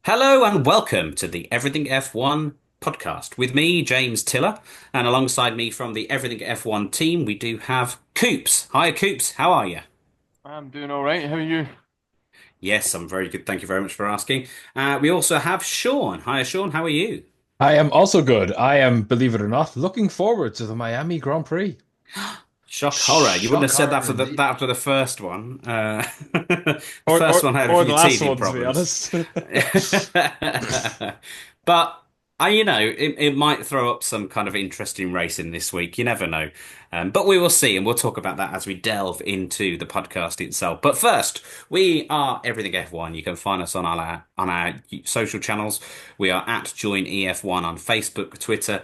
Hello and welcome to the Everything F1 podcast with me, James Tiller, and alongside me from the Everything F1 team, we do have Coops. Hi, Coops. How are you? I'm doing all right. How are you? Yes, I'm very good. Thank you very much for asking. We also have Sean. Hi, Sean. How are you? I am also good. I am, believe it or not, looking forward to the Miami Grand Prix. Shock horror. You wouldn't have Shock said that horror for that indeed. after the first one. The Or, first or, one had a or the few last teething one, to be problems. honest. But it might throw up some kind of interesting racing this week. You never know. But we will see, and we'll talk about that as we delve into the podcast itself. But first, we are Everything F1. You can find us on our social channels. We are at Join EF1 on Facebook, Twitter,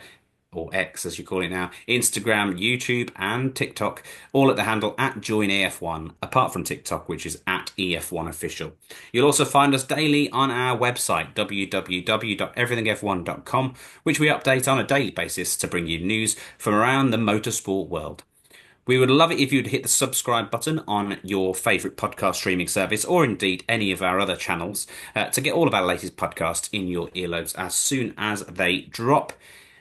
or X as you call it now, Instagram, YouTube, and TikTok, all at the handle at JoinEF1, apart from TikTok, which is at EF1 Official. You'll also find us daily on our website, www.everythingf1.com, which we update on a daily basis to bring you news from around the motorsport world. We would love it if you'd hit the subscribe button on your favourite podcast streaming service or indeed any of our other channels to get all of our latest podcasts in your earlobes as soon as they drop.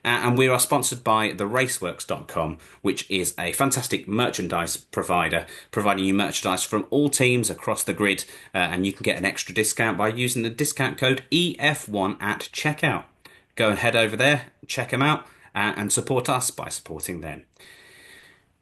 And we are sponsored by theraceworks.com, which is a fantastic merchandise provider, providing you merchandise from all teams across the grid. And you can get an extra discount by using the discount code EF1 at checkout. Go and head over there, check them out, and support us by supporting them.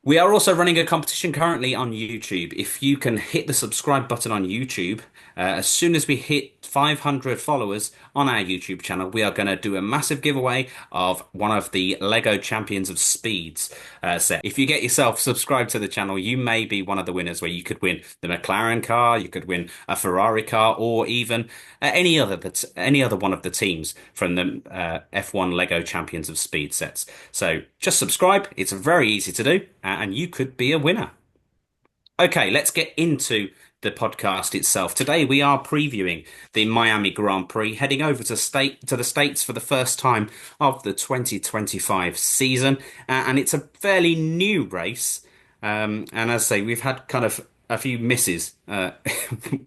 We are also running a competition currently on YouTube. If you can hit the subscribe button on YouTube, as soon as we hit 500 followers on our YouTube channel, we are going to do a massive giveaway of one of the Lego Champions of Speeds set. If you get yourself subscribed to the channel, you may be one of the winners where you could win the McLaren car, you could win a Ferrari car, or even any other one of the teams from the F1 Lego Champions of Speed sets. So just subscribe. It's very easy to do, and you could be a winner. Okay, let's get into the podcast itself. Today we are previewing the Miami Grand Prix, heading over to the States for the first time of the 2025 season, and it's a fairly new race. And as I say, we've had kind of a few misses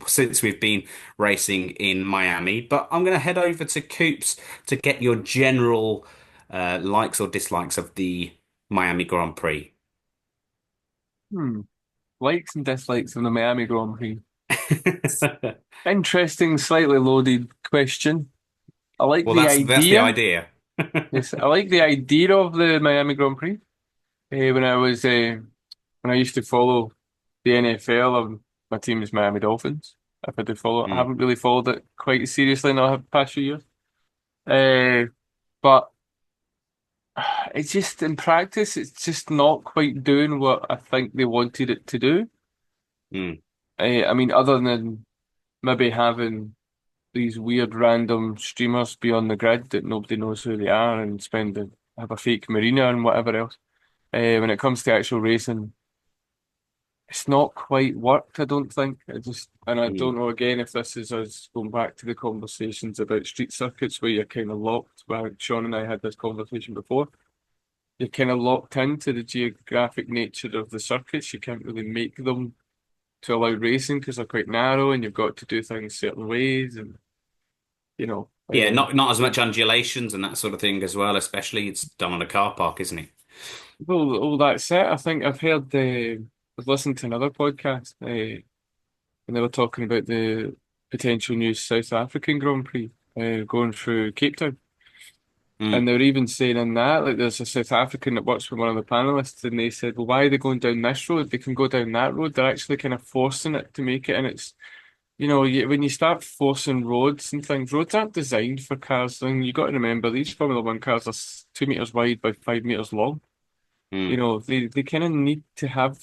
since we've been racing in Miami. But I'm going to head over to Coops to get your general likes or dislikes of the Miami Grand Prix. Hmm. Likes and dislikes of the Miami Grand Prix. Interesting, slightly loaded question. I like Well, the that's the idea. idea. Yes, I like the idea of the Miami Grand Prix. When I used to follow the NFL, my team is Miami Dolphins. If I did follow it, I Mm, haven't really followed it quite seriously in the past few years. But it's just in practice, it's just not quite doing what I think they wanted it to do. mm. I mean, other than maybe having these weird random streamers be on the grid that nobody knows who they are and have a fake marina and whatever else. When it comes to actual racing, it's not quite worked, I don't think. I Mm. don't know again if this is us going back to the conversations about street circuits where you're kind of locked. Well, Sean and I had this conversation before. You're kind of locked into the geographic nature of the circuits. You can't really make them to allow racing because they're quite narrow and you've got to do things certain ways and you know Yeah, not as much undulations and that sort of thing as well. Especially it's done on a car park, isn't it? all that said, I think I've listened to another podcast and they were talking about the potential new South African Grand Prix going through Cape Town. Mm. And they were even saying in that, like there's a South African that works with one of the panelists, and they said, well, why are they going down this road? They can go down that road. They're actually kind of forcing it to make it. And it's, when you start forcing roads and things, roads aren't designed for cars. And you got to remember, these Formula One cars are 2 meters wide by 5 meters long. Mm. They kind of need to have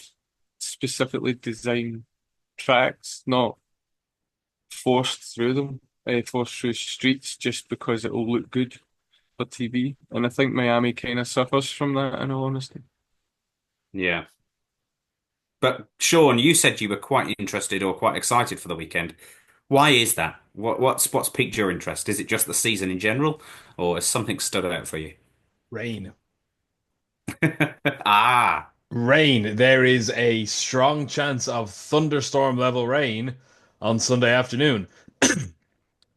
specifically designed tracks, not forced through them, forced through streets just because it will look good for TV. And I think Miami kind of suffers from that, in all honesty. Yeah. But Sean, you said you were quite interested or quite excited for the weekend. Why is that? What's piqued your interest? Is it just the season in general, or has something stood out for you? Rain. Ah, Rain. There is a strong chance of thunderstorm level rain on Sunday afternoon.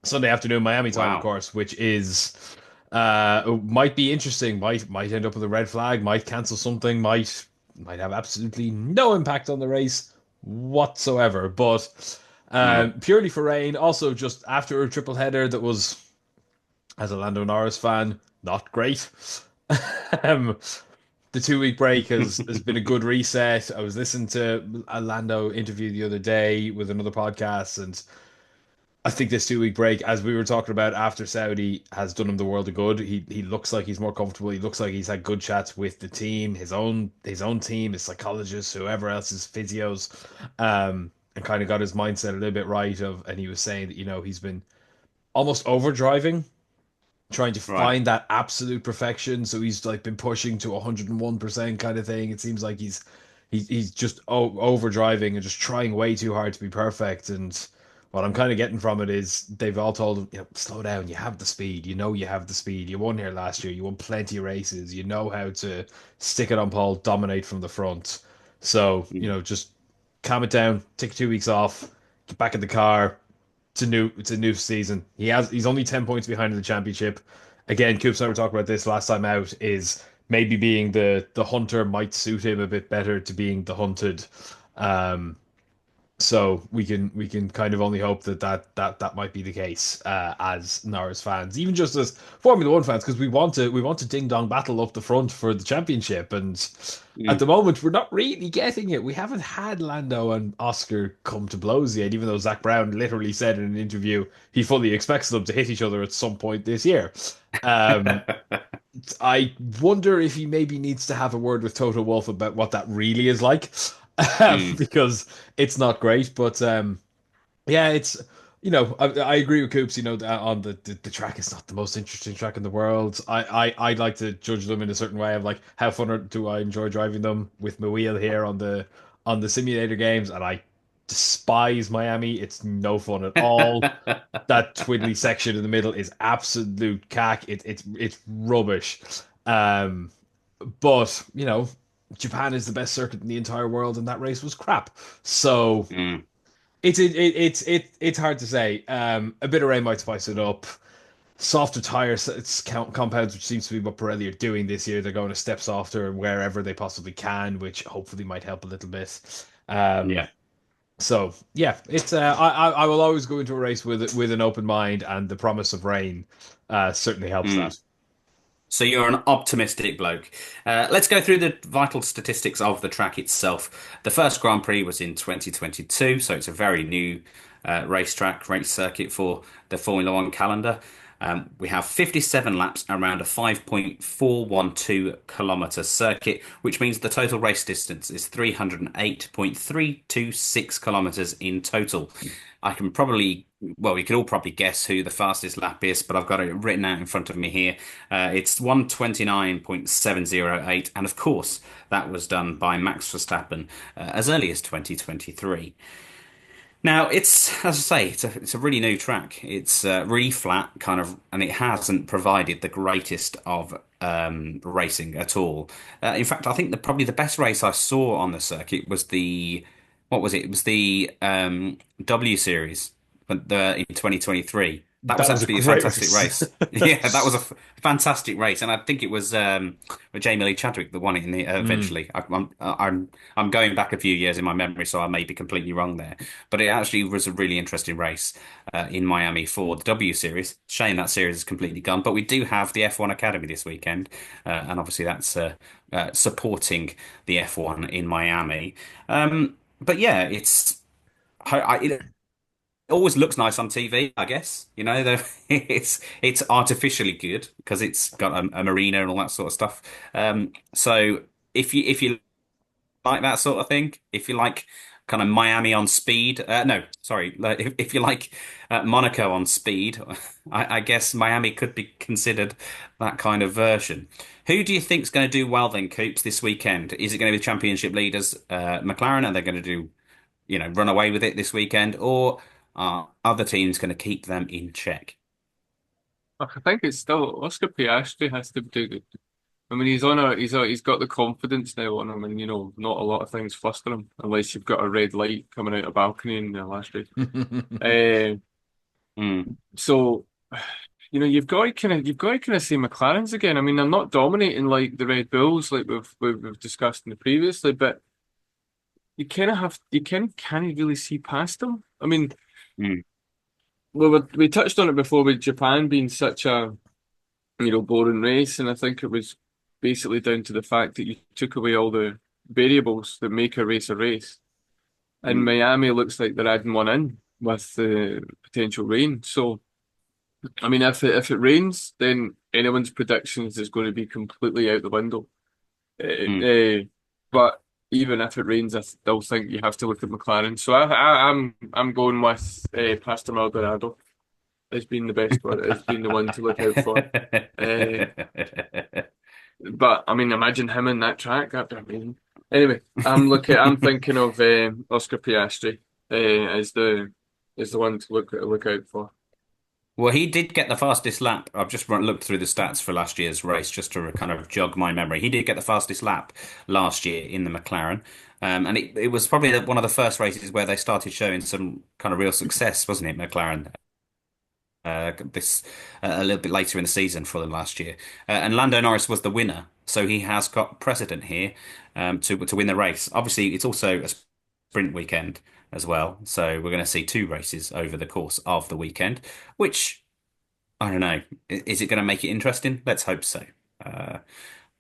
Sunday afternoon Miami time, of Wow. course, which is might be interesting. Might end up with a red flag. Might cancel something. Might have absolutely no impact on the race whatsoever. But Mm. purely for rain. Also, just after a triple header that was, as a Lando Norris fan, not great. um, the 2 week break has been a good reset. I was listening to a Lando interview the other day with another podcast, and I think this 2 week break, as we were talking about after Saudi, has done him the world of good. He looks like he's more comfortable. He looks like he's had good chats with the team, his own team, his psychologists, whoever else, his physios, and kind of got his mindset a little bit right. And he was saying that he's been almost overdriving, trying to Right. find that absolute perfection. So he's like been pushing to 101% kind of thing. It seems like he's just overdriving and just trying way too hard to be perfect. And what I'm kind of getting from it is they've all told him, slow down. You have the speed. You have the speed. You won here last year. You won plenty of races. You know how to stick it on pole, dominate from the front. So, Mm. just calm it down, take 2 weeks off, get back in the car. It's a new season. He's only 10 points behind in the championship. Again, Coops and I were talking about this last time out, is maybe being the hunter might suit him a bit better to being the hunted. Um, so we can kind of only hope that might be the case, as Norris fans, even just as Formula One fans, because we want to ding dong battle up the front for the championship, and at Mm. the moment we're not really getting it. We haven't had Lando and Oscar come to blows yet, even though Zach Brown literally said in an interview he fully expects them to hit each other at some point this year. Um, I wonder if he maybe needs to have a word with Toto Wolff about what that really is like, Mm. because it's not great. But yeah, I agree with Coops. On the track, it's not the most interesting track in the world. I like to judge them in a certain way of like how fun do I enjoy driving them with my wheel here on the simulator games, and I despise Miami. It's no fun at all. That twiddly section in the middle is absolute cack. It's rubbish. Um, but Japan is the best circuit in the entire world, and that race was crap. So Mm. it's hard to say. A bit of rain might spice it up. Softer tires, it's compounds, which seems to be what Pirelli are doing this year. They're going a step softer wherever they possibly can, which hopefully might help a little bit. Yeah. So yeah, it's I will always go into a race with an open mind, and the promise of rain certainly helps Mm. that. So you're an optimistic bloke. Let's go through the vital statistics of the track itself. The first Grand Prix was in 2022, so it's a very new race circuit for the Formula One calendar. We have 57 laps around a 5.412 kilometer circuit, which means the total race distance is 308.326 kilometers in total. I can probably, well, we can all probably guess who the fastest lap is, but I've got it written out in front of me here. It's 129.708, and of course, that was done by Max Verstappen as early as 2023. Now, as I say, it's a really new track. It's really flat, kind of, and it hasn't provided the greatest of racing at all. In fact, I think probably the best race I saw on the circuit was what was it? It was the W Series, but in 2023. That was That was a actually a great fantastic race. race. Yeah, that was a fantastic race, and I think it was Jamie Lee Chadwick that won it in the Mm. eventually. I'm going back a few years in my memory, so I may be completely wrong there. But it actually was a really interesting race in Miami for the W Series. Shame that series is completely gone, but we do have the F1 Academy this weekend, and obviously that's supporting the F1 in Miami. But yeah, it always looks nice on TV, I guess. It's artificially good because it's got a marina and all that sort of stuff. So if you like that sort of thing, if you like kind of Miami on speed, no, sorry, like, if you like Monaco on speed, I guess Miami could be considered that kind of version. Who do you think's going to do well then, Coops, this weekend? Is it going to be the championship leaders, McLaren? Are they going to run away with it this weekend, or are other teams going to keep them in check? I think it's still Oscar Piastri has to do good. I mean, he's got the confidence now on him, and not a lot of things fluster him unless you've got a red light coming out a balcony in the last race. Uh, Mm, So, you've got to kind of say McLaren's again. I mean, they're not dominating like the Red Bulls, like we've discussed in the previously, but you can't really see past them. I mean, mm, we touched on it before with Japan being such a boring race, and I think it was basically down to the fact that you took away all the variables that make a race a race. And mm, Miami looks like they're adding one in with the potential rain. So, I mean, if it rains, then anyone's predictions is going to be completely out the window. mm. But even if it rains, I still think you have to look at McLaren. So I'm going with Pastor Maldonado as being the best one, as being the one to look out for. Uh, but I mean, imagine him in that track. That'd be amazing. Anyway, I'm thinking of Oscar Piastri as the one to look out for. Well, he did get the fastest lap. I've just looked through the stats for last year's race just to kind of jog my memory. He did get the fastest lap last year in the McLaren. And it was probably one of the first races where they started showing some kind of real success, wasn't it, McLaren? This a little bit later in the season for them last year. And Lando Norris was the winner, so he has got precedent here to win the race. Obviously, it's also a sprint weekend as well, so we're going to see two races over the course of the weekend, which I don't know. Is it going to make it interesting? Let's hope so. Uh,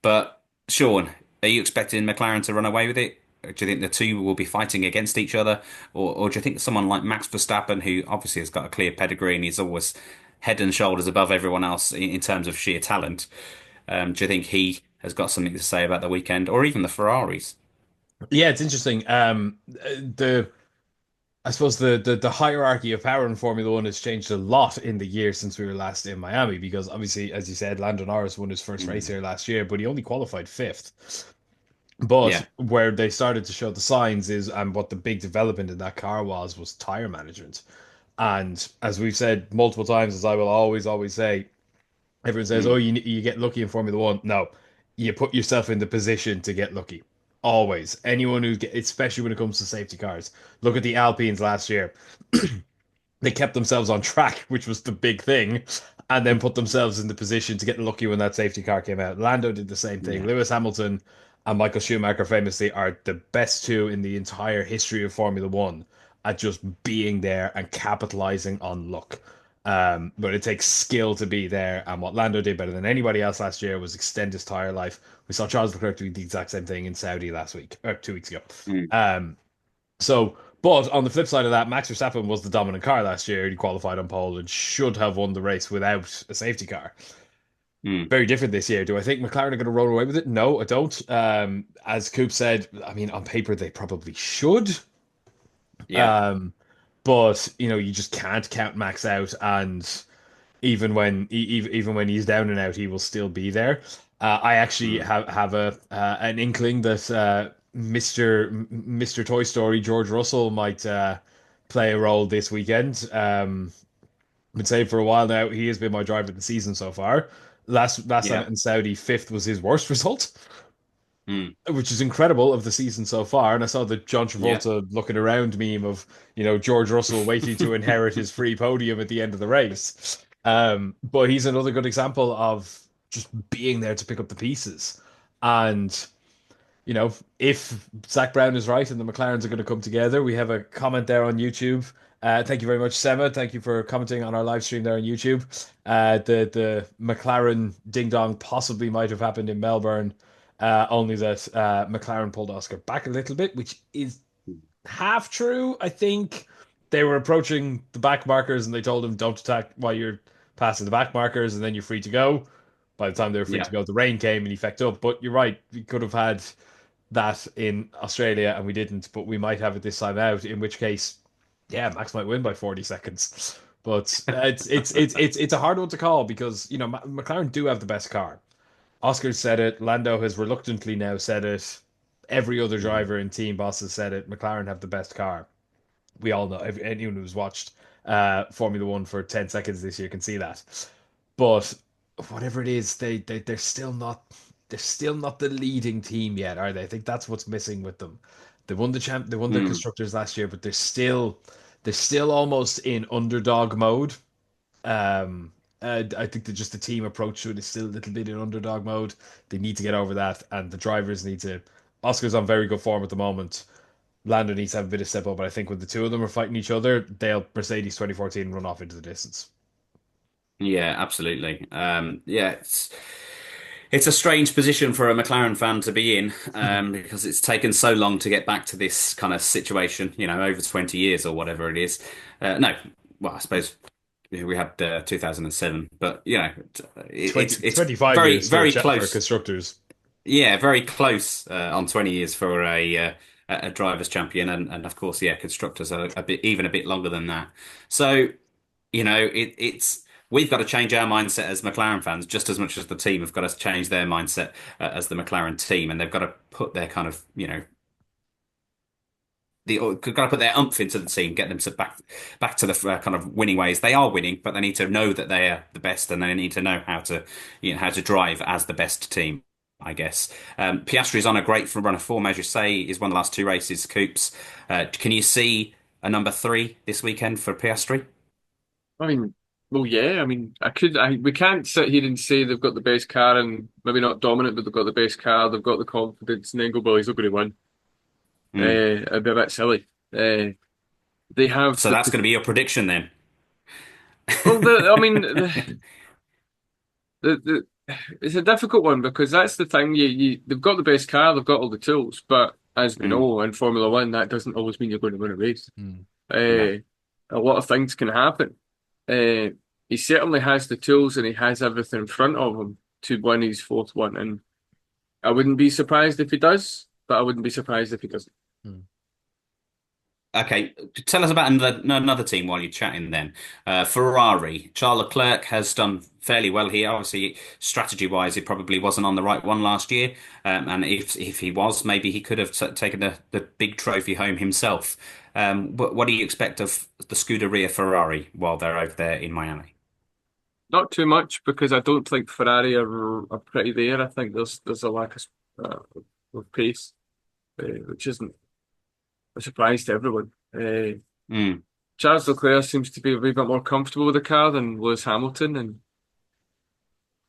but Sean, are you expecting McLaren to run away with it? Do you think the two will be fighting against each other, or do you think someone like Max Verstappen, who obviously has got a clear pedigree and he's always head and shoulders above everyone else in terms of sheer talent, do you think he has got something to say about the weekend, or even the Ferraris? Yeah, it's interesting. The I suppose the hierarchy of power in Formula One has changed a lot in the year since we were last in Miami because obviously, as you said, Lando Norris won his first race Mm. here last year, but he only qualified fifth. But Yeah. where they started to show the signs is, and what the big development in that car was tire management. And as we've said multiple times, as I will always say, everyone says, "Oh, Mm. you get lucky in Formula One." No, you put yourself in the position to get lucky. Always. Anyone who get, especially when it comes to safety cars. Look at the Alpines last year. They kept themselves on track, which was the big thing, and then put themselves in the position to get lucky when that safety car came out. Lando did the same thing. Yeah. Lewis Hamilton and Michael Schumacher famously are the best two in the entire history of Formula One at just being there and capitalizing on luck. But it takes skill to be there. And what Lando did better than anybody else last year was extend his tire life. We saw Charles Leclerc do the exact same thing in Saudi last week, or 2 weeks ago. Mm. Um, but on the flip side of that, Max Verstappen was the dominant car last year. He qualified on pole and should have won the race without a safety car. Mm. Very different this year. Do I think McLaren are going to roll away with it? No, I don't. As Coop said, I mean, on paper they probably should. Yeah. Um, but you just can't count Max out, and even when he's down and out, he will still be there. I actually Mm. have a an inkling that Mr. Toy Story George Russell might play a role this weekend. Been saying for a while now he has been my driver of the season so far. Last time Yeah. in Saudi, fifth was his worst result, Mm. which is incredible of the season so far. And I saw the John Yeah. Travolta looking around meme of George Russell waiting to inherit his free podium at the end of the race. But he's another good example of just being there to pick up the pieces. And if Zach Brown is right and the McLarens are going to come together, we have a comment there on YouTube. Thank you very much, Sema. Thank you for commenting on our live stream there on YouTube. The McLaren ding dong possibly might have happened in Melbourne, only that McLaren pulled Oscar back a little bit, which is half true. I think they were approaching the back markers and they told him don't attack while you're passing the back markers, and then you're free to go. By the time they were free to Yeah. go, the rain came and he fecked up. But you're right, we could have had that in Australia and we didn't, but we might have it this time out, in which case, yeah, Max might win by 40 seconds. But it's a hard one to call because McLaren do have the best car. Oscar said it. Lando has reluctantly now said it. Every other Mm. driver and team boss has said it. McLaren have the best car. We all know. Anyone who's watched Formula One for 10 seconds this year can see that. But whatever it is, they're still not the leading team yet, are they? I think that's what's missing with them. They won the Mm. constructors last year, but They're still almost in underdog mode. I think that just the team approach to it is still a little bit in underdog mode. They need to get over that, and the drivers need to. Oscar's on very good form at the moment. Lando needs to have a bit of step up, but I think when the two of them are fighting each other, they'll Mercedes 2014 run off into the distance. Yeah, absolutely. Yeah, it's a strange position for a McLaren fan to be in, because it's taken so long to get back to this kind of situation, over 20 years or whatever it is. No, well, I suppose we had 2007, but it's 25 very, years for very for close. constructors. Yeah, very close on 20 years for a drivers' champion, and of course, yeah, constructors are a bit longer than that. So, it's we've got to change our mindset as McLaren fans just as much as the team have got to change their mindset as the McLaren team, and they've got to put their kind of got to put their umph into the team, get them to back to the kind of winning ways. They are winning, but they need to know that they are the best, and they need to know how to drive as the best team, I guess. Piastri's on a great run of form, as you say. He's won the last two races. Coops, can you see a number three this weekend for Piastri? I mean, well, yeah. I mean, we can't sit here and say they've got the best car and maybe not dominant, but they've got the best car. They've got the confidence, and then go, well, he's not going to win. It'd be a bit silly. They have So that's going to be your prediction then. well, I mean, the it's a difficult one because that's the thing. They've got the best car, they've got all the tools, but as we know in Formula One, that doesn't always mean you're going to win a race. No. A lot of things can happen. He certainly has the tools and he has everything in front of him to win his fourth one, and I wouldn't be surprised if he does, but I wouldn't be surprised if he doesn't. Okay, tell us about another team while you're chatting then. Ferrari. Charles Leclerc has done fairly well here. Obviously, strategy-wise, he probably wasn't on the right one last year. And if he was, maybe he could have taken the big trophy home himself. What do you expect of the Scuderia Ferrari while they're over there in Miami? Not too much because I don't think Ferrari are pretty there. I think there's a lack of pace, which isn't a surprise to everyone. Charles Leclerc seems to be a wee bit more comfortable with the car than Lewis Hamilton, and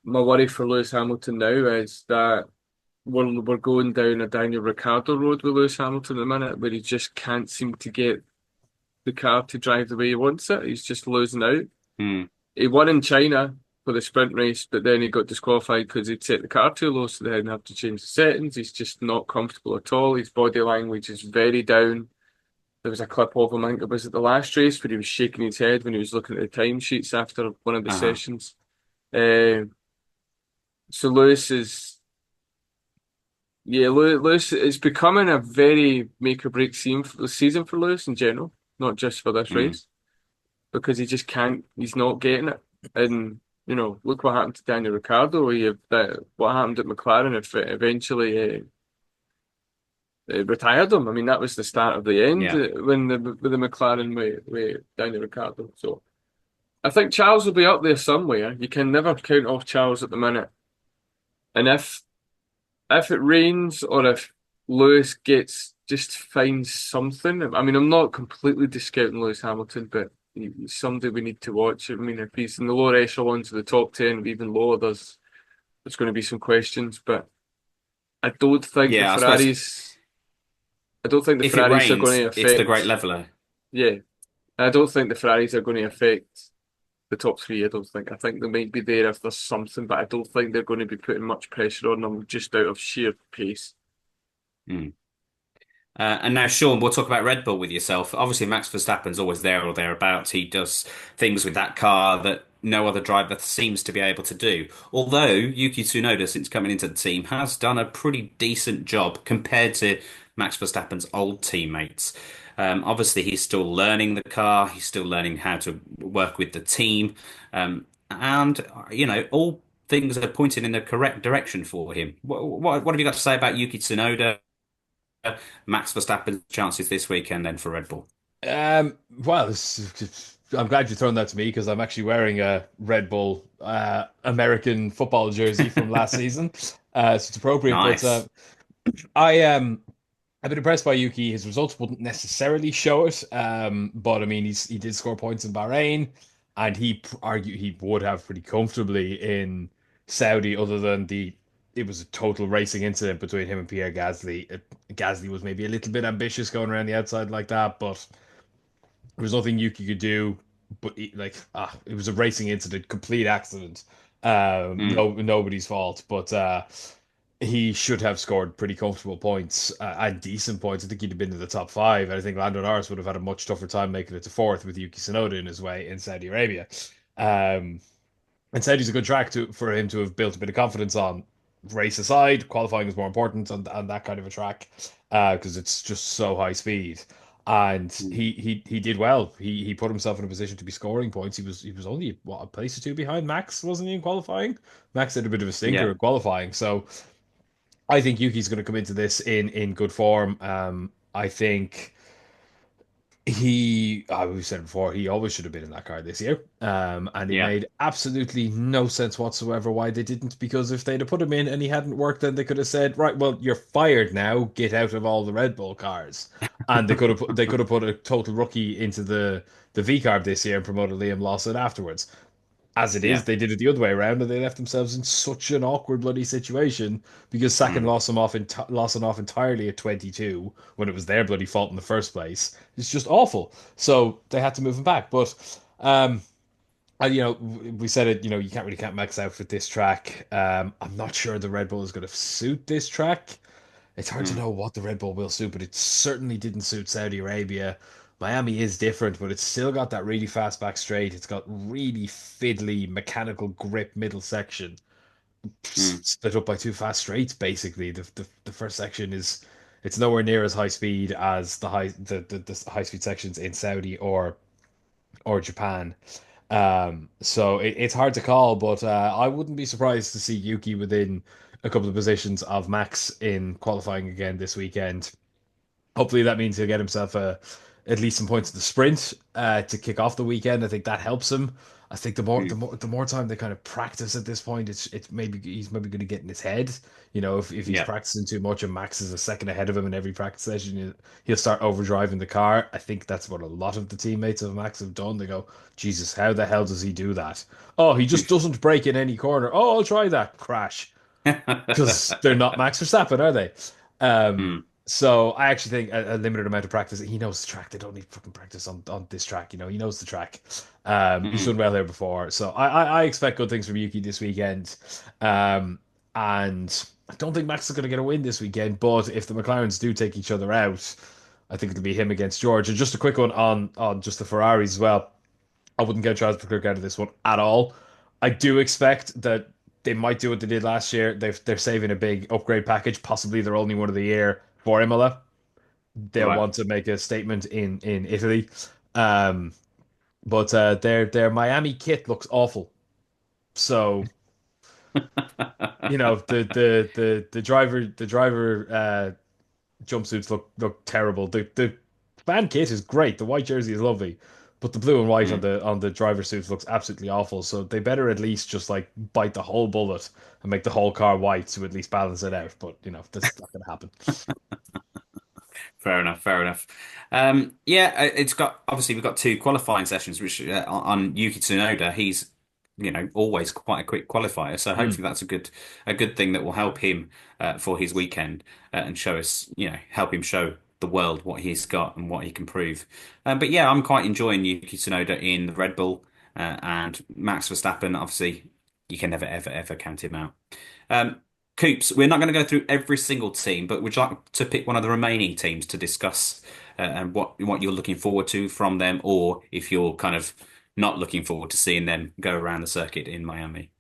my worry for Lewis Hamilton now is that we're going down a Daniel Ricciardo road with Lewis Hamilton at the minute, where he just can't seem to get the car to drive the way he wants it. He's just losing out. He won in China for the sprint race, but then he got disqualified because he'd set the car too low, so they didn't have to change the settings. He's just not comfortable at all. His body language is very down. There was a clip of him, I think it was at the last race, where he was shaking his head when he was looking at the timesheets after one of the sessions. So Lewis is, Lewis is becoming a very make or break season for Lewis in general, not just for this race, because he just can't. He's not getting it, and look what happened to Daniel Ricciardo. What happened at McLaren if it eventually retired him. I mean, that was the start of the end when with the McLaren with Daniel Ricciardo. So I think Charles will be up there somewhere. You can never count off Charles at the minute. And if it rains or if Lewis just finds something, I mean, I'm not completely discounting Lewis Hamilton, but he's somebody we need to watch. I mean, if he's in the lower echelons of the top 10, even lower, there's going to be some questions. But I don't think the Ferraris. I don't think the Ferraris are going to affect. It's the great leveler. Yeah, I don't think the Ferraris are going to affect the top three. I don't think. I think they might be there if there's something, but I don't think they're going to be putting much pressure on them just out of sheer pace. And now, Sean, we'll talk about Red Bull with yourself. Obviously, Max Verstappen's always there or thereabouts. He does things with that car that no other driver seems to be able to do. Although Yuki Tsunoda, since coming into the team, has done a pretty decent job compared to Max Verstappen's old teammates. Obviously, he's still learning the car. He's still learning how to work with the team. And, all things are pointing in the correct direction for him. What have you got to say about Yuki Tsunoda? Max Verstappen's chances this weekend then for Red Bull? Well, I'm glad you're throwing that to me because I'm actually wearing a Red Bull American football jersey from last season, so it's appropriate. Nice. But I I've been impressed by Yuki. His results wouldn't necessarily show it, but I mean, he did score points in Bahrain, and argue he would have pretty comfortably in Saudi, other than it was a total racing incident between him and Pierre Gasly. Gasly was maybe a little bit ambitious going around the outside like that, but there was nothing Yuki could do. But it was a racing incident, complete accident. Mm. Nobody's fault, but he should have scored pretty comfortable points and decent points. I think he'd have been in the top five. And I think Lando Norris would have had a much tougher time making it to fourth with Yuki Tsunoda in his way in Saudi Arabia. Um, and Saudi's a good track for him to have built a bit of confidence on. Race aside, qualifying is more important on that kind of a track because it's just so high speed. And Mm. he did well. He put himself in a position to be scoring points. He was only a place or two behind Max, wasn't he, in qualifying? Max had a bit of a stinker Yeah. in qualifying, so I think Yuki's going to come into this in good form. I think we said it before, he always should have been in that car this year. And it Yeah. made absolutely no sense whatsoever why they didn't, because if they'd have put him in and he hadn't worked, then they could have said, right, well, you're fired now, get out of all the Red Bull cars. And they could have put a total rookie into the V carb this year and promoted Liam Lawson afterwards. As it is, Yeah. they did it the other way around, and they left themselves in such an awkward bloody situation because Sagan Mm. lost him off entirely at 22 when it was their bloody fault in the first place. It's just awful. So they had to move him back. But we said it. You can't really count Max out with this track. I'm not sure the Red Bull is going to suit this track. It's hard to Mm. know what the Red Bull will suit, but it certainly didn't suit Saudi Arabia. Miami is different, but it's still got that really fast back straight. It's got really fiddly mechanical grip middle section, Mm. split up by two fast straights. Basically, the first section it's nowhere near as high speed as the high speed sections in Saudi or Japan. So it's hard to call, but I wouldn't be surprised to see Yuki within a couple of positions of Max in qualifying again this weekend. Hopefully that means he'll get himself at least some points in the sprint to kick off the weekend. I think that helps him. I think Mm. the more time they kind of practice at this point, it's maybe he's maybe going to get in his head. If he's Yeah. practicing too much and Max is a second ahead of him in every practice session, he'll start overdriving the car. I think that's what a lot of the teammates of Max have done. They go, Jesus, how the hell does he do that? Oh, he just doesn't brake in any corner. Oh, I'll try that. Crash because they're not Max Verstappen, are they? Um, Mm. so I actually think a limited amount of practice. He knows the track. They don't need fucking practice on this track. He knows the track. He's Mm. done well there before. So I expect good things from Yuki this weekend. And I don't think Max is going to get a win this weekend. But if the McLarens do take each other out, I think it'll be him against George. And just a quick one on just the Ferraris as well. I wouldn't get Charles Leclerc out of this one at all. I do expect that they might do what they did last year. They're saving a big upgrade package, possibly their only one of the year for Imola. They'll Right. want to make a statement in Italy. Um, but their Miami kit looks awful. So the driver jumpsuits look terrible. The fan kit is great. The white jersey is lovely, but the blue and white on Mm. the driver suits looks absolutely awful. So they better at least just like bite the whole bullet and make the whole car white to at least balance it out. But that's not going to happen. Fair enough. Fair enough. Yeah, it's got obviously we've got two qualifying sessions, which on Yuki Tsunoda, he's always quite a quick qualifier. So Hmm. hopefully that's a good thing that will help him for his weekend and show us, help him show the world what he's got and what he can prove. But yeah, I'm quite enjoying Yuki Tsunoda in the Red Bull and Max Verstappen. Obviously, you can never ever ever count him out. Um, Coops, we're not going to go through every single team, but would you like to pick one of the remaining teams to discuss and what you're looking forward to from them, or if you're kind of not looking forward to seeing them go around the circuit in Miami?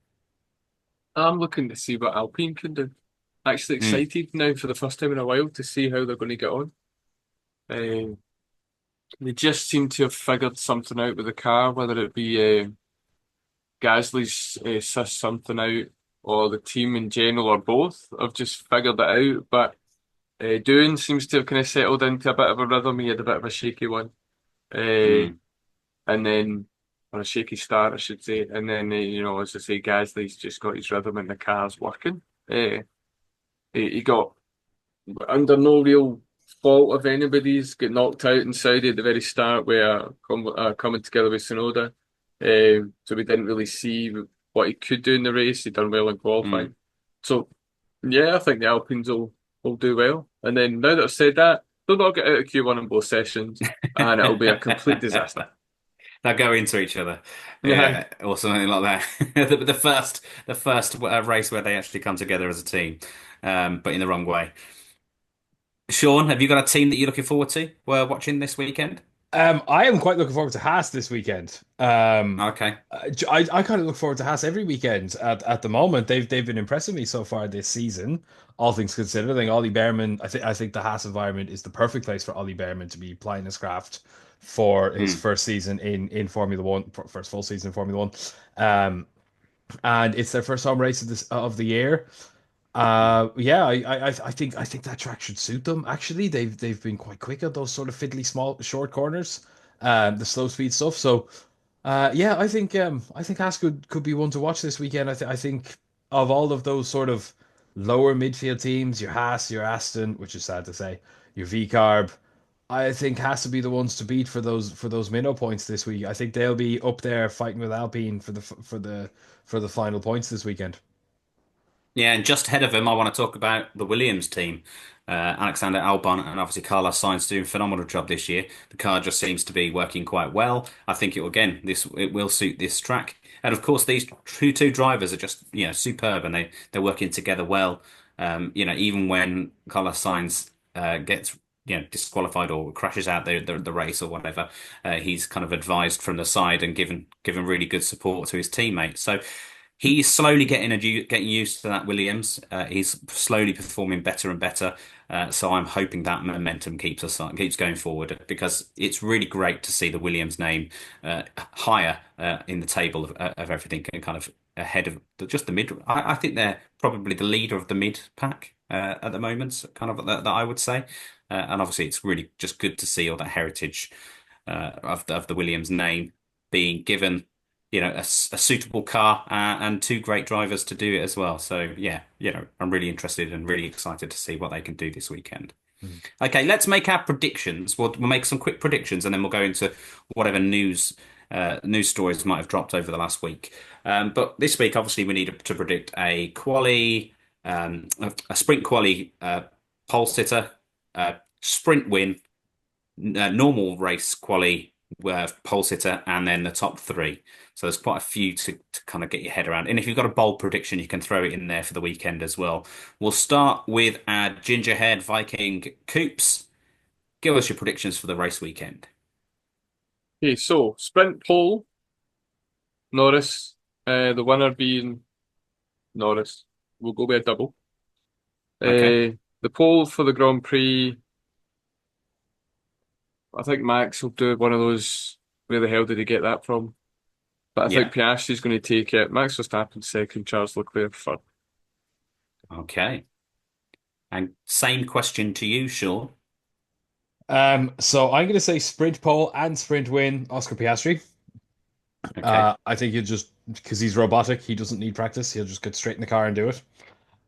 I'm looking to see what Alpine can do. Actually Mm. excited now for the first time in a while to see how they're going to get on. Um, they just seem to have figured something out with the car, whether it be Gasly's sussed something out or the team in general or both have just figured it out. But Doohan seems to have kind of settled into a bit of a rhythm. He had a bit of a shaky one. Uh, Mm. and then, or a shaky start, I should say. And then, as I say, Gasly's just got his rhythm and the car's working. He got under no real fault of anybody's. Get knocked out in Saudi at the very start, where coming together with Tsunoda. So we didn't really see what he could do in the race. He done well in Mm. qualifying. So yeah, I think the Alpines will do well. And then now that I've said that, they'll not get out of Q1 in both sessions, and it'll be a complete disaster. They'll go into each other, Yeah. yeah, or something like that. The first race where they actually come together as a team, but in the wrong way. Sean, have you got a team that you're looking forward to? We're watching this weekend. I am quite looking forward to Haas this weekend. Okay. I kind of look forward to Haas every weekend at the moment. They've been impressing me so far this season, all things considered. I think Ollie Behrman, I think the Haas environment is the perfect place for Ollie Behrman to be applying his craft for his Mm. first season in Formula One, first full season in Formula One. Um, and it's their first home race of the year. Yeah, I think that track should suit them. Actually, they've been quite quick at those sort of fiddly small short corners, the slow speed stuff. So, yeah, I think Haas could be one to watch this weekend. I think of all of those sort of lower midfield teams, your Haas, your Aston, which is sad to say, your V Carb. I think has to be the ones to beat for those minnow points this week. I think they'll be up there fighting with Alpine for the final points this weekend. Yeah, and just ahead of him, I want to talk about the Williams team. Alexander Albon and obviously Carlos Sainz doing a phenomenal job this year. The car just seems to be working quite well. I think it will suit this track. And of course, these two drivers are just superb, and they're working together well. Even when Carlos Sainz gets disqualified or crashes out the race or whatever, he's kind of advised from the side and given really good support to his teammates. So. He's slowly getting used to that Williams. He's slowly performing better and better. So I'm hoping that momentum keeps going forward, because it's really great to see the Williams name higher in the table of everything, and kind of ahead of just the mid. I think they're probably the leader of the mid pack at the moment, kind of that I would say. And obviously, it's really just good to see all that heritage of the Williams name being given a suitable car, and two great drivers to do it as well. So yeah, I'm really interested and really excited to see what they can do this weekend. Mhm. Okay, let's make our predictions. We'll make some quick predictions, and then we'll go into whatever news stories might have dropped over the last week. But this week, obviously, we need to predict a sprint quali pole sitter, sprint win, normal race quali pole sitter, and then the top three. So there's quite a few to kind of get your head around. And if you've got a bold prediction, you can throw it in there for the weekend as well. We'll start with our gingerhead Viking Coops. Give us your predictions for the race weekend. Okay, so sprint pole, Norris. The winner being Norris. We'll go with a double. Okay. The pole for the Grand Prix, I think Max will do one of those. Where the hell did he get that from? But I Yeah. think Piastri's going to take it. Max Verstappen second, Charles Leclerc third. Okay. And same question to you, Sean. So I'm going to say sprint pole and sprint win, Oscar Piastri. Okay. I think he'll just because he's robotic, he doesn't need practice. He'll just get straight in the car and do it.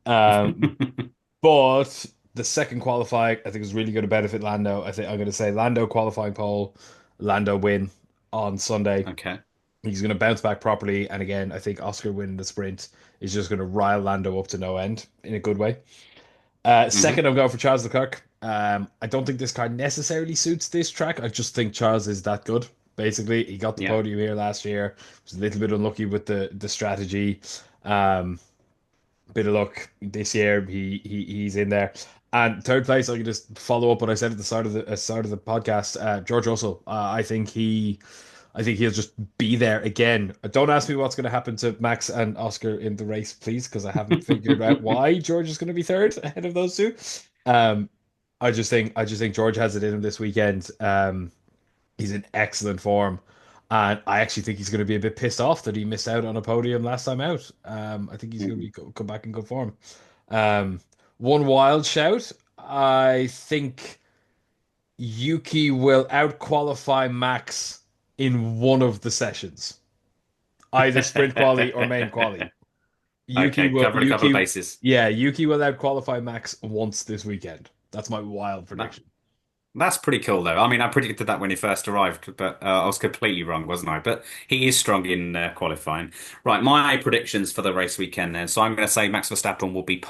Um, but the second qualifying, I think, is really going to benefit Lando. I think I'm going to say Lando qualifying pole, Lando win on Sunday. Okay. He's going to bounce back properly, and again, I think Oscar winning the sprint is just going to rile Lando up to no end in a good way. Hmm. Second, I'm going for Charles Leclerc. I don't think this car necessarily suits this track. I just think Charles is that good. Basically, he got the Yeah. podium here last year. Was a little bit unlucky with the strategy. Um, Bit of luck this year. He's in there. And third place, I can just follow up what I said at the start of the podcast. George Russell. I think he'll just be there again. Don't ask me what's going to happen to Max and Oscar in the race, please, because I haven't figured out why George is going to be third ahead of those two. Um, I just think George has it in him this weekend. He's in excellent form, and I actually think he's going to be a bit pissed off that he missed out on a podium last time out. I think he's going to come back in good form. Um, One wild shout. I think Yuki will outqualify Max in one of the sessions, either sprint quali or main quali. Yuki Okay. will Covered a couple of Yuki bases. yeah, Yuki will outqualify Max once this weekend. That's my wild That prediction. That's pretty cool, though. I mean, I predicted that when he first arrived, but I was completely wrong, wasn't I? But he is strong in qualifying. Right, my predictions for the race weekend then. So I'm going to say Max Verstappen will be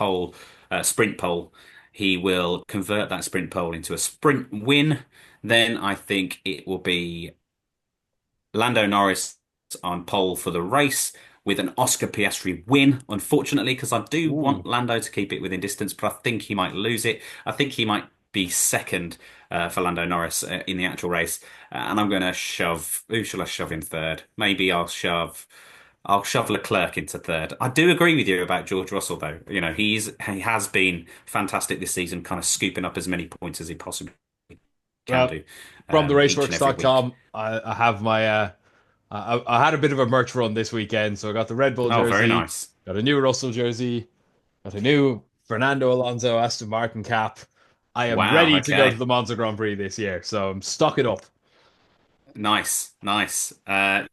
sprint pole. He will convert that sprint pole into a sprint win. Then I think it will be Lando Norris on pole for the race with an Oscar Piastri win, unfortunately, because I do Ooh. want Lando to keep it within distance, but I think he might lose it. I think he might be second for Lando Norris in the actual race, and I'm going to shove. Who shall I shove in third? Maybe I'll shove Leclerc into third. I do agree with you about George Russell, though. You know, he has been fantastic this season, kind of scooping up as many points as he possibly can Well, do from the each and every week. raceworks.com, I have my I had a bit of a merch run this weekend, so I got the Red Bull Oh, very jersey, nice. got a new Russell jersey, got a new Fernando Alonso Aston Martin cap. I am Wow. ready to go to Okay. the Monza Grand Prix this year, so I'm stocking up. Nice. Nice. Yeah.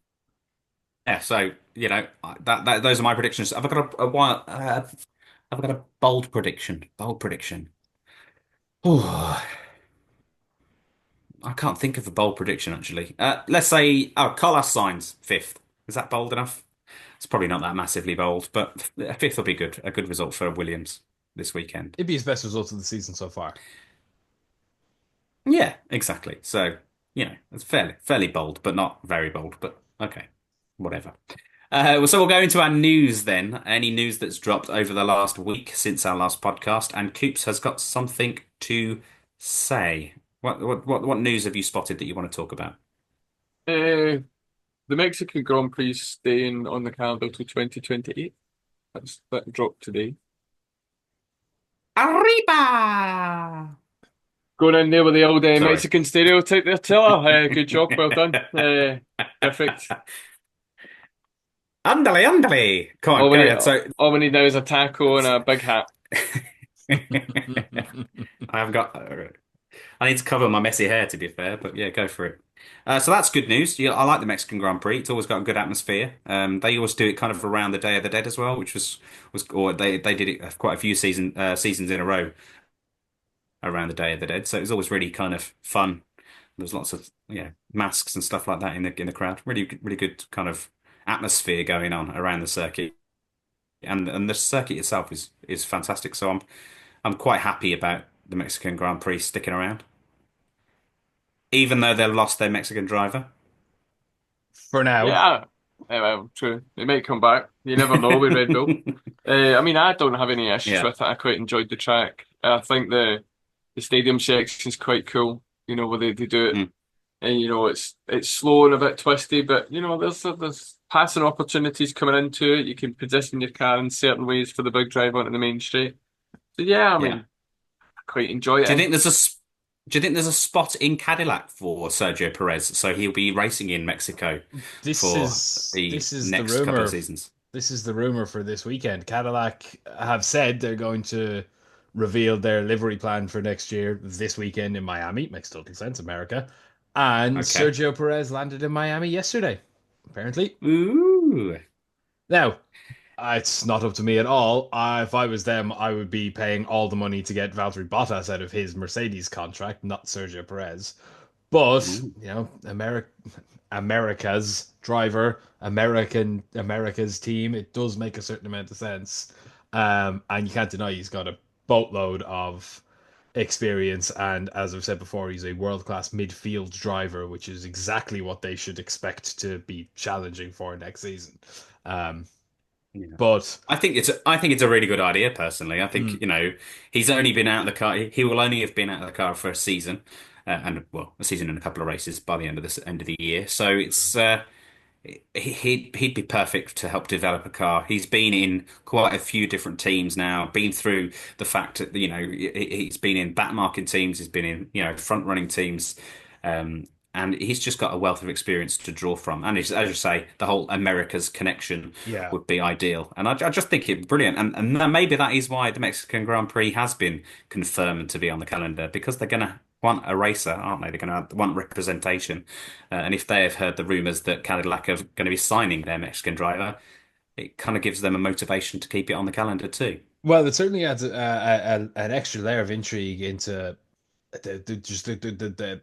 So those are my predictions. Have I got have I got a bold prediction? Bold prediction. Oh, I can't think of a bold prediction actually. Let's say Carlos Sainz fifth. Is that bold enough? It's probably not that massively bold, but fifth will be good. A good result for Williams this weekend. It'd be his best result of the season so far. Yeah, exactly. So, it's fairly bold, but not very bold, but okay, whatever. So we'll go into our news then. Any news that's dropped over the last week since our last podcast, and Coops has got something to say. What news have you spotted that you want to talk about? Uh, the Mexican Grand Prix is staying on the calendar till 2028. That dropped today. Arriba! Going in there with the old Sorry. Mexican stereotype there, Tiller. Good job, well done. Perfect. Andale, andale. Come on, All we go need, ahead. So, all we need now is a taco and a big hat. I've got. I need to cover my messy hair, to be fair, but yeah, go for it. So that's good news. Yeah, I like the Mexican Grand Prix. It's always got a good atmosphere. They always do it kind of around the Day of the Dead as well, which or they did it quite a few seasons in a row around the Day of the Dead. So it was always really kind of fun. There's lots of masks and stuff like that in the crowd. Really good kind of atmosphere going on around the circuit, and the circuit itself is fantastic. So I'm quite happy about the Mexican Grand Prix sticking around, even though they've lost their Mexican driver. For now. Yeah, well, true. They might come back. You never know with Red Bull. I mean, I don't have any issues Yeah. with it. I quite enjoyed the track. I think the stadium section's quite cool. You know, where they do it, Mm. and it's slow and a bit twisty, but there's passing opportunities coming into it. You can position your car in certain ways for the big drive onto the main straight. So yeah, I Yeah. mean, I quite enjoy it. Do you think And do you think there's a spot in Cadillac for Sergio Perez? So he'll be racing in Mexico This for is the this is the next couple of rumor. seasons. This is the rumor for this weekend. Cadillac have said they're going to reveal their livery plan for next year this weekend in Miami. Makes total sense, America. And Okay. Sergio Perez landed in Miami yesterday, apparently. Ooh. Now, it's not up to me at all. If I was them, I would be paying all the money to get Valtteri Bottas out of his Mercedes contract, not Sergio Perez. But, Ooh. America's driver, America's team, it does make a certain amount of sense. And you can't deny he's got a boatload of experience, and as I've said before, he's a world-class midfield driver, which is exactly what they should expect to be challenging for next season. Um, Yeah. but I think it's a really good idea personally. I think, mm, he's only been out of the car. He will only have been out of the car for a season, and well, a season and a couple of races by the end of the year. So it's he'd be perfect to help develop a car. He's been in quite a few different teams now, been through the fact that, he's been in back marking teams, he's been in, front running teams, and he's just got a wealth of experience to draw from. And as you say, the whole America's connection yeah, would be ideal. And I just think it's brilliant. And maybe that is why the Mexican Grand Prix has been confirmed to be on the calendar, because they're going to want a racer, aren't they? They're going to want representation. And if they have heard the rumours that Cadillac are going to be signing their Mexican driver, it kind of gives them a motivation to keep it on the calendar too. well, it certainly adds an extra layer of intrigue into The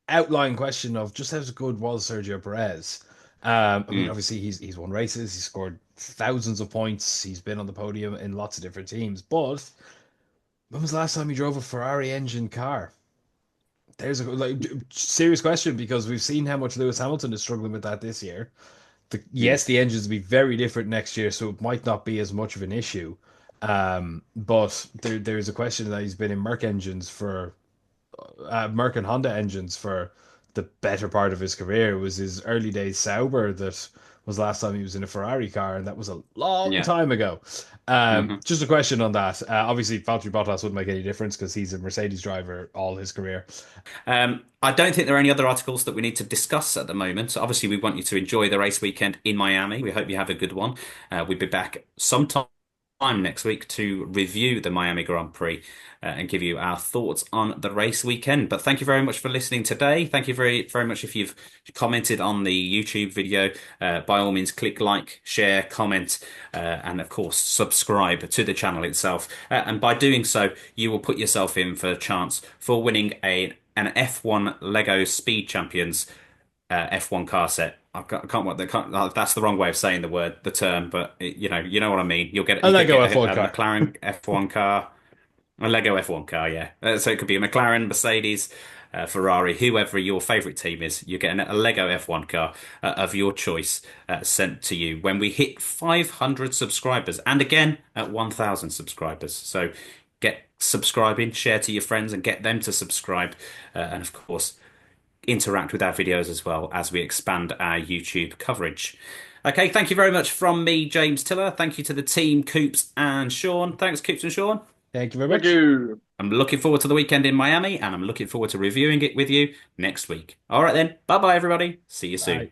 outline question of just how good was Sergio Perez. I mean, Mm. obviously he's won races, he's scored thousands of points, he's been on the podium in lots of different teams. But when was the last time he drove a Ferrari engine car? There's a serious question because we've seen how much Lewis Hamilton is struggling with that this year. Mm. Yes, the engines will be very different next year, so it might not be as much of an issue. But there's a question that he's been in Merc and Honda engines for the better part of his career. It was his early days Sauber that was last time he was in a Ferrari car, and that was a long Yeah. time ago. Hmm. Just a question on that. Obviously, Valtteri Bottas wouldn't make any difference because he's a Mercedes driver all his career. I don't think there are any other articles that we need to discuss at the moment. So obviously, we want you to enjoy the race weekend in Miami. We hope you have a good one. We'll be back sometime next week to review the Miami Grand Prix and give you our thoughts on the race weekend. But thank you very much for listening today. Thank you very, very much if you've commented on the YouTube video. By all means, click like, share, comment, and of course, subscribe to the channel itself. And by doing so, you will put yourself in for a chance for winning an F1 Lego Speed Champions F1 car set. That's the wrong way of saying the term, but you know what I mean. A You could Lego get F1 a car. McLaren F1 car, a Lego F1 car, yeah. So it could be a McLaren, Mercedes, Ferrari, whoever your favorite team is. You're getting a Lego F1 car of your choice sent to you when we hit 500 subscribers, and again at 1,000 subscribers. So get subscribing, share to your friends, and get them to subscribe, and of course interact with our videos as well as we expand our YouTube coverage. Okay, thank you very much from me, James Tiller. Thank you to the team, Coops and Sean. Thanks, Coops and Sean. Thank you very Thank much. you. I'm looking forward to the weekend in Miami, and I'm looking forward to reviewing it with you next week. All right then, bye bye, everybody. See you soon. Bye.